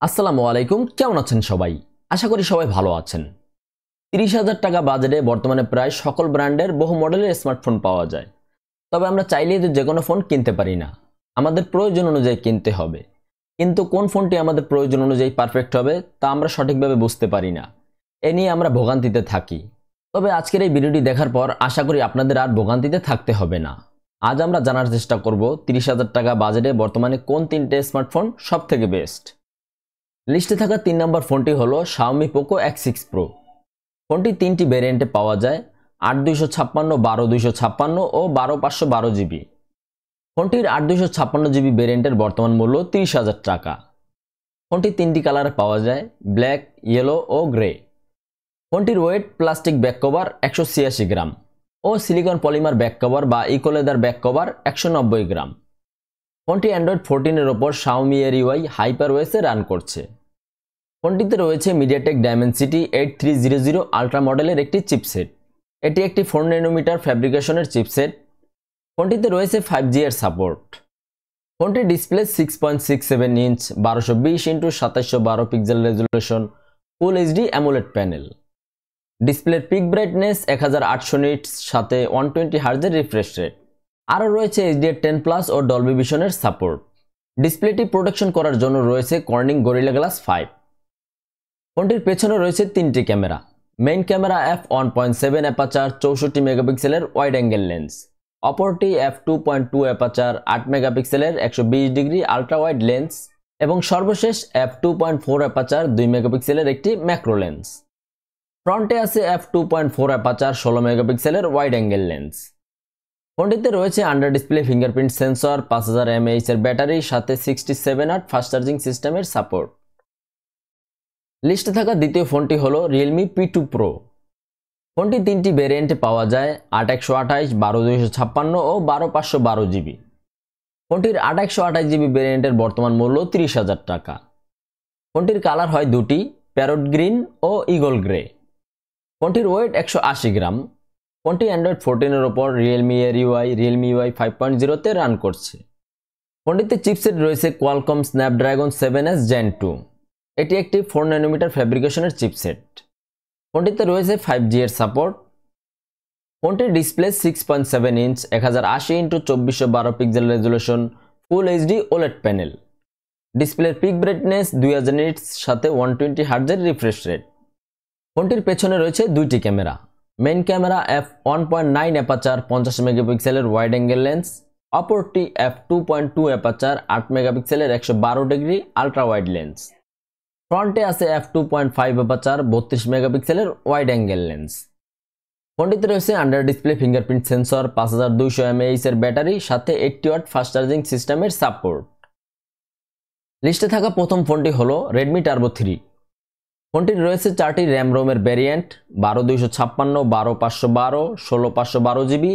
আসসালামু আলাইকুম, কেমন আছেন সবাই? আশা করি সবাই ভালো আছেন। 30,000 টাকা বাজেটে বর্তমানে প্রায় সকল ব্র্যান্ডের বহু মডেলের স্মার্টফোন পাওয়া যায়। তবে আমরা চাইলেই তো যে কোনো ফোন কিনতে পারি না। আমাদের প্রয়োজন অনুযায়ী কিনতে হবে। কিন্তু কোন ফোনটি আমাদের প্রয়োজন অনুযায়ী পারফেক্ট হবে তা আমরা সঠিকভাবে বুঝতে পারি না। এ নিয়ে আমরা ভোগান্তিতে থাকি। তবে আজকের এই ভিডিওটি দেখার পর আশা করি আপনাদের আর ভোগান্তিতে থাকতে হবে না। আজ আমরা জানার চেষ্টা করব 30,000 টাকা বাজেটে বর্তমানে কোন তিনটে স্মার্টফোন সবথেকে বেস্ট। লিস্টে থাকা 3 নম্বর ফোনটি হলো Xiaomi Poco X6 Pro। ফোনটি তিনটি ভেরিয়েন্টে পাওয়া যায়, 8/256, 12/256 ও 12/512 জিবি। ফোনটির 8/256 জিবি ভেরিয়েন্টের বর্তমান মূল্য 30,000 টাকা। ফোনটি তিনটি কালারে পাওয়া যায়, ব্ল্যাক, ইয়েলো ও গ্রে। ফোনটির ওয়েট প্লাস্টিক ব্যাক কভার 186 গ্রাম ও সিলিকন পলিমার ব্যাক কভার বা ইকোলেদার ব্যাক কভার 190 গ্রাম। ফোনটি অ্যান্ড্রয়েড 14 এর ওপর Xiaomi এর UI HyperOS এ রান করছে। ফোনটিতে রয়েছে MediaTek Dimensity 8300 আলট্রা মডেলের একটি চিপসেট। এটি একটি 4 ন্যানোমিটার ফ্যাব্রিকেশনের চিপসেট। ফোনটিতে রয়েছে 5G এর সাপোর্ট। ফোনটির display 6.67 inch 1220x2712 pixel resolution full HD AMOLED panel. ডিসপ্লের পিক ব্রাইটনেস 1800 নিটস সাথে 120 হার্জের রিফ্রেশ রেট। আরও রয়েছে HDR10+ ও ডলবি ভিশনের সাপোর্ট। ডিসপ্লেটি প্রোটেকশন করার জন্য রয়েছে কর্নিং গরিলা গ্লাস 5। ফোনটির পেছনে রয়েছে তিনটি camera. Main camera f1.7 aperture 64 মেগাপিক্সেলের ওয়াইড অ্যাঙ্গেল লেন্স, অপরটি f2.2 অ্যাপাচার 8 মেগাপিক্সেলের 120 ডিগ্রি আলট্রা ওয়াইড লেন্স এবং সর্বশেষ f2.4 অ্যাপাচার 2 মেগাপিক্সেলের একটি ম্যাক্রো লেন্স। ফ্রন্টে আছে f2.4 অ্যাপাচার 16 মেগাপিক্সেলের ওয়াইড অ্যাঙ্গেল লেন্স। ফোনটিতে রয়েছে under display fingerprint sensor, 5000 mAh এর ব্যাটারি সাথে 67W ফাস্ট চার্জিং সিস্টেমের সাপোর্ট। লিস্টে থাকা দ্বিতীয় ফোনটি হলো Realme P2 Pro। ফোনটি তিনটি ভেরিয়েন্টে পাওয়া যায়, 8/128, 12/256 ও 12/512 জিবি। ফোনটির 8/128 জিবি ভেরিয়েন্টের বর্তমান মূল্য 30,000 টাকা। ফোনটির কালার হয় দুটি, প্যারট গ্রিন ও ইগল গ্রে। ফোনটির ওয়েট 180 গ্রাম। ফোনটি অ্যান্ড্রয়েড 14 এর ওপর Realme এর Realme UI 5.0 তে রান করছে। ফোনটিতে চিপসেট রয়েছে Qualcomm Snapdragon 7S Gen 2। এটি একটি 4 ন্যানোমিটার ফ্যাব্রিকেশনের চিপসেট। ফোনটিতে রয়েছে 5G এর সাপোর্ট। ফোনটির display 6.7 inch 1080x2412 pixel resolution full HD OLED panel. ডিসপ্লের পিক ব্রাইটনেস 2000 নিটস সাথে 120 হার্জের রিফ্রেশ রেট। ফোনটির পেছনে রয়েছে দুইটি camera. Main camera f1.9 aperture 50 মেগাপিক্সেলের ওয়াইড অ্যাঙ্গেল লেন্স, অপরটি f2.2 অ্যাপাচার 8 মেগাপিক্সেলের 112 ডিগ্রি আলট্রা ওয়াইড লেন্স। ফ্রন্টে আছে f2.5 অ্যাপাচার 32 মেগাপিক্সেলের ওয়াইড অ্যাঙ্গেল লেন্স। ফোনটিতে রয়েছে under display fingerprint sensor, 5200 mAh এর ব্যাটারি সাথে 80W ফাস্ট চার্জিং সিস্টেমের সাপোর্ট। লিস্টে থাকা প্রথম ফোনটি হলো Redmi Turbo 3। ফোনটির রয়েছে 4টি র্যাম রোমের ভ্যারিয়েন্ট, 12/256, 12/512, 16/512 জিবি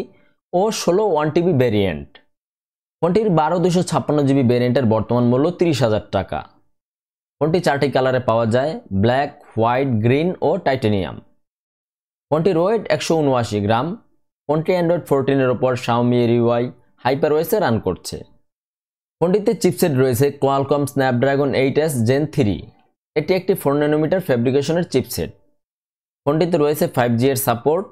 ও 16 1TB ভ্যারিয়েন্ট। ফোনটির 12/256 জিবি ভ্যারিয়েন্টের বর্তমান মূল্য 30,000 টাকা। ফোনটি 4টি কালারে পাওয়া যায়, ব্ল্যাক, হোয়াইট, গ্রিন ও টাইটেনিয়াম। ফোনটির ওয়েট 179 গ্রাম। ফোনটি অ্যান্ড্রয়েড 14 এর ওপর Xiaomi এর UI HyperOS এ রান করছে। ফোনটিতে চিপসেট রয়েছে Qualcomm Snapdragon 8S Gen 3। এটি একটি 4 ন্যানোমিটার ফ্যাব্রিকেশনের চিপসেট। ফোনটিতে রয়েছে 5G এর সাপোর্ট।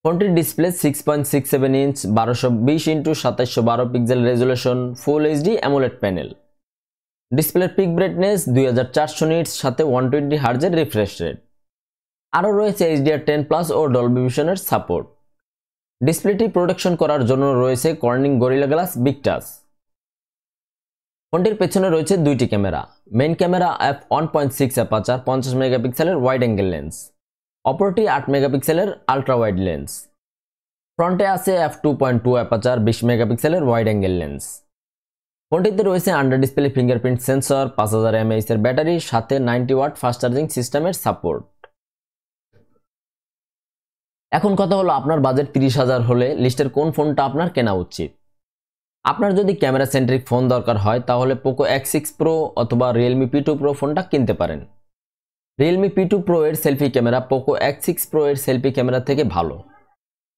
ফোনটির display 6.67 inch 1220x2712 pixel resolution full HD AMOLED panel. ডিসপ্লের পিক ব্রাইটনেস 2400 নিটস সাথে 120 হার্জের রিফ্রেশ রেট। আরও রয়েছে HDR10+ ও ডলবি ভিশনের সাপোর্ট। ডিসপ্লেটি প্রোটেকশন করার জন্য রয়েছে Corning gorilla glass big touch. ফোনটির পেছনে রয়েছে দুইটি camera. Main camera f1.6 aperture 50 মেগাপিক্সেলের ওয়াইড অ্যাঙ্গেল লেন্স, অপরটি 8 মেগাপিক্সেলের আলট্রা ওয়াইড লেন্স। ফ্রন্টে আছে f2.2 অ্যাপাচার 20 মেগাপিক্সেলের ওয়াইড অ্যাঙ্গেল লেন্স। ফোনটিতে রয়েছে under display fingerprint sensor, 5000 mAh এর ব্যাটারি সাথে 90W ফাস্ট চার্জিং সিস্টেমের সাপোর্ট। এখন কথা হলো, আপনার বাজেট 30,000 হলে লিস্টের কোন ফোনটা আপনার কেনা উচিত। আপনার যদি ক্যামেরা সেন্ট্রিক ফোন দরকার হয় তাহলে Poco X6 Pro অথবা Realme P2 Pro ফোনটা কিনতে পারেন। Realme P2 Pro এর selfie camera Poco X6 Pro এর সেলফি ক্যামেরা থেকে ভালো।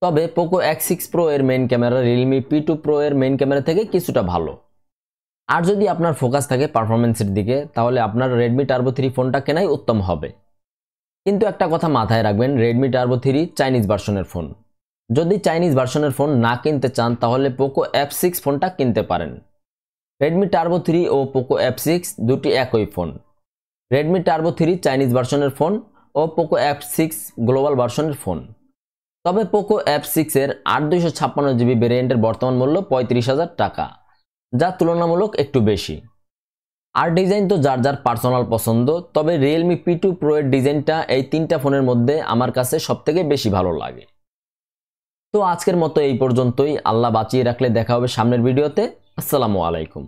তবে Poco X6 Pro এর main camera Realme P2 Pro এর মেইন ক্যামেরা থেকে কিছুটা ভালো। আর যদি আপনার ফোকাস থাকে পারফরমেন্সের দিকে তাহলে আপনার রেডমি টার্বো 3 ফোনটা কেনাই উত্তম হবে। কিন্তু একটা কথা মাথায় রাখবেন, রেডমি টার্বো 3 চাইনিজ ভার্সনের ফোন। যদি চাইনিজ ভার্সনের ফোন না কিনতে চান তাহলে পোকো F6 ফোনটা কিনতে পারেন। রেডমি টার্বো 3 ও পোকো F6 দুটি একই ফোন। রেডমি টার্বো 3 চাইনিজ ভার্সনের ফোন ও পোকো F6 গ্লোবাল ভার্সনের ফোন। তবে পোকো F6 এর 8/256GB ভেরিয়েন্টের বর্তমান মূল্য 35,000 টাকা, যা তুলনামূলক একটু বেশি। আর ডিজাইন তো যার যার পার্সোনাল পছন্দ, তবে রিয়েলমি P2 Pro এর ডিজাইনটা এই তিনটা ফোনের মধ্যে আমার কাছে সবথেকে বেশি ভালো লাগে। তো আজকের মতো এই পর্যন্তই। আল্লাহ বাঁচিয়ে রাখলে দেখা হবে সামনের ভিডিওতে। আসসালামু আলাইকুম।